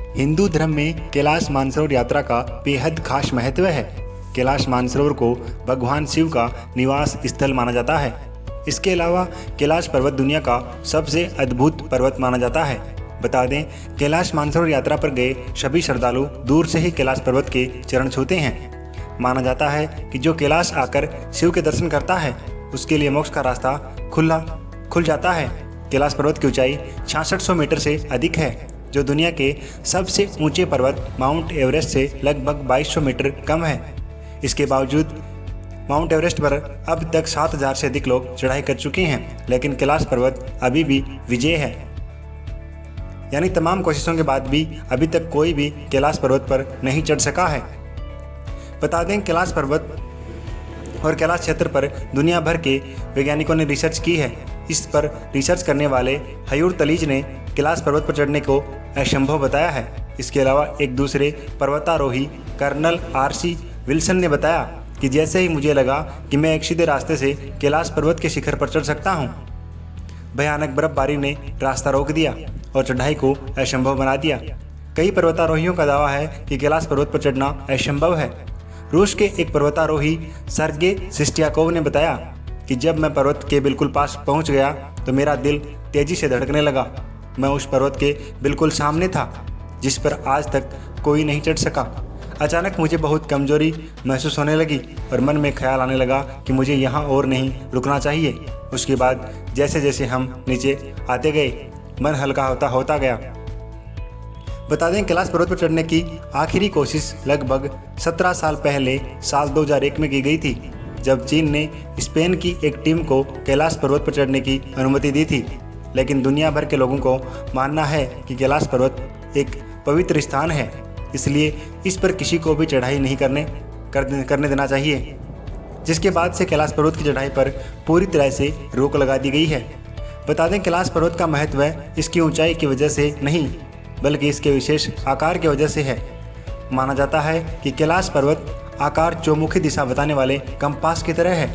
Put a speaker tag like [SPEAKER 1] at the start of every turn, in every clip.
[SPEAKER 1] हिंदू धर्म में कैलाश मानसरोवर यात्रा का बेहद खास महत्व है। कैलाश मानसरोवर को भगवान शिव का निवास स्थल माना जाता है। इसके अलावा कैलाश पर्वत दुनिया का सबसे अद्भुत पर्वत माना जाता है। बता दें, कैलाश मानसरोवर यात्रा पर गए सभी श्रद्धालु दूर से ही कैलाश पर्वत के चरण छूते हैं। माना जाता है कि जो कैलाश आकर शिव के दर्शन करता है उसके लिए मोक्ष का रास्ता खुल जाता है। कैलाश पर्वत की ऊंचाई 6600 मीटर से अधिक है, जो दुनिया के सबसे ऊंचे पर्वत माउंट एवरेस्ट से लगभग 2200 मीटर कम है। इसके बावजूद माउंट एवरेस्ट पर अब तक 7000 से अधिक लोग चढ़ाई कर चुके हैं, लेकिन कैलाश पर्वत अभी भी विजय है। यानी तमाम कोशिशों के बाद भी अभी तक कोई भी कैलाश पर्वत पर नहीं चढ़ सका है। बता दें, कैलाश पर्वत और कैलाश क्षेत्र पर दुनिया भर के वैज्ञानिकों ने रिसर्च की है। इस पर रिसर्च करने वाले हयूर तलीज ने कैलाश पर्वत पर चढ़ने को असंभव बताया है। इसके अलावा एक दूसरे पर्वतारोही कर्नल RC विल्सन ने बताया कि जैसे ही मुझे लगा कि मैं एक सीधे रास्ते से कैलाश पर्वत के शिखर पर चढ़ सकता हूँ, भयानक बर्फबारी ने रास्ता रोक दिया और चढ़ाई को असंभव बना दिया। कई पर्वतारोहियों का दावा है कि कैलाश पर्वत पर चढ़ना असंभव है। रूस के एक पर्वतारोही सर्गे सिस्टियाकोव ने बताया कि जब मैं पर्वत के बिल्कुल पास पहुंच गया तो मेरा दिल तेजी से धड़कने लगा। मैं उस पर्वत के बिल्कुल सामने था जिस पर आज तक कोई नहीं चढ़ सका। अचानक मुझे बहुत कमजोरी महसूस होने लगी और मन में ख्याल आने लगा कि मुझे यहाँ और नहीं रुकना चाहिए। उसके बाद जैसे जैसे हम नीचे आते गए, मन हल्का होता गया। बता दें, कैलाश पर्वत पर चढ़ने की आखिरी कोशिश लगभग 17 साल पहले साल 2001 में की गई थी, जब चीन ने स्पेन की एक टीम को कैलाश पर्वत पर चढ़ने की अनुमति दी थी। लेकिन दुनिया भर के लोगों को मानना है कि कैलाश पर्वत एक पवित्र स्थान है, इसलिए इस पर किसी को भी चढ़ाई नहीं करने देना चाहिए। जिसके बाद से कैलाश पर्वत की चढ़ाई पर पूरी तरह से रोक लगा दी गई है। बता दें, कैलाश पर्वत का महत्व इसकी ऊंचाई की वजह से नहीं, बल्कि इसके विशेष आकार की वजह से है। माना जाता है कि कैलाश पर्वत आकार चौमुखी दिशा बताने वाले कंपास की तरह है।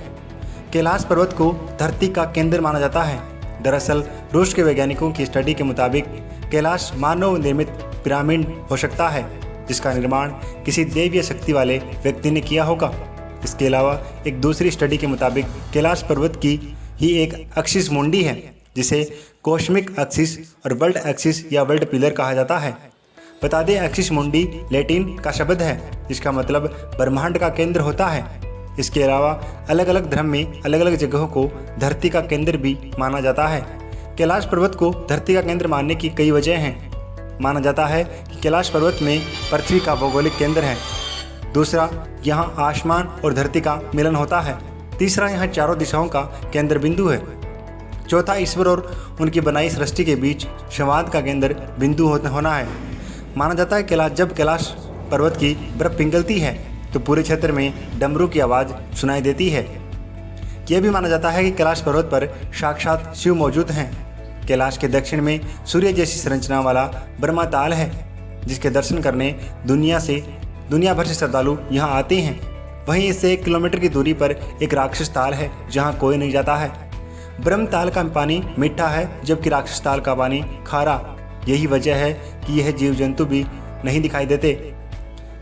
[SPEAKER 1] कैलाश पर्वत को धरती का केंद्र माना जाता है। दरअसल रूस के वैज्ञानिकों की स्टडी के मुताबिक कैलाश मानव निर्मित पिरामिड हो सकता है, जिसका निर्माण किसी दैवीय शक्ति वाले व्यक्ति ने किया होगा। इसके अलावा एक दूसरी स्टडी के मुताबिक कैलाश पर्वत की ही एक एक्सिस मुंडी है, जिसे कॉस्मिक एक्सिस और वर्ल्ड एक्सिस या वर्ल्ड पिलर कहा जाता है। बता दें, एक्सिस मुंडी लैटिन का शब्द है, जिसका मतलब ब्रह्मांड का केंद्र होता है। इसके अलावा अलग अलग धर्म में अलग अलग जगहों को धरती का केंद्र भी माना जाता है। कैलाश पर्वत को धरती का केंद्र मानने की कई वजह हैं। माना जाता है कि कैलाश पर्वत में पृथ्वी का भौगोलिक केंद्र है। दूसरा, यहाँ आसमान और धरती का मिलन होता है। तीसरा, यहाँ चारों दिशाओं का केंद्र बिंदु है। चौथा, ईश्वर और उनकी बनाई सृष्टि के बीच संवाद का केंद्र बिंदु होना है। माना जाता है जब कैलाश पर्वत की बर्फ पिघलती है तो पूरे क्षेत्र में डमरू की आवाज़ सुनाई देती है। यह भी माना जाता है कि कैलाश पर्वत पर साक्षात शिव मौजूद हैं। कैलाश के दक्षिण में सूर्य जैसी संरचना वाला ब्रह्मा ताल है, जिसके दर्शन करने दुनिया भर से श्रद्धालु यहाँ आते हैं। वहीं इससे 1 किलोमीटर की दूरी पर एक राक्षस ताल है, जहाँ कोई नहीं जाता है। ब्रह्म ताल का पानी मीठा है, जबकि राक्षस ताल का पानी खारा। यही वजह है कि यह जीव जंतु भी नहीं दिखाई देते।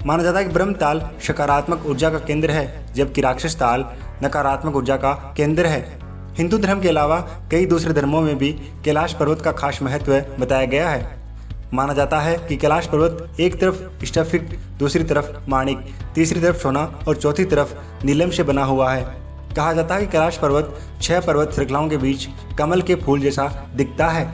[SPEAKER 1] माना जाता है कि ब्रह्म ताल सकारात्मक ऊर्जा का केंद्र है, जबकि राक्षस ताल नकारात्मक ऊर्जा का केंद्र है। हिंदू धर्म के अलावा कई दूसरे धर्मों में भी कैलाश पर्वत का खास महत्व बताया गया है। माना जाता है कि कैलाश पर्वत एक तरफ स्फटिक, दूसरी तरफ माणिक, तीसरी तरफ सोना और चौथी तरफ नीलम से बना हुआ है। कहा जाता है कि कैलाश पर्वत 6 पर्वत श्रृंखलाओं के बीच कमल के फूल जैसा दिखता है।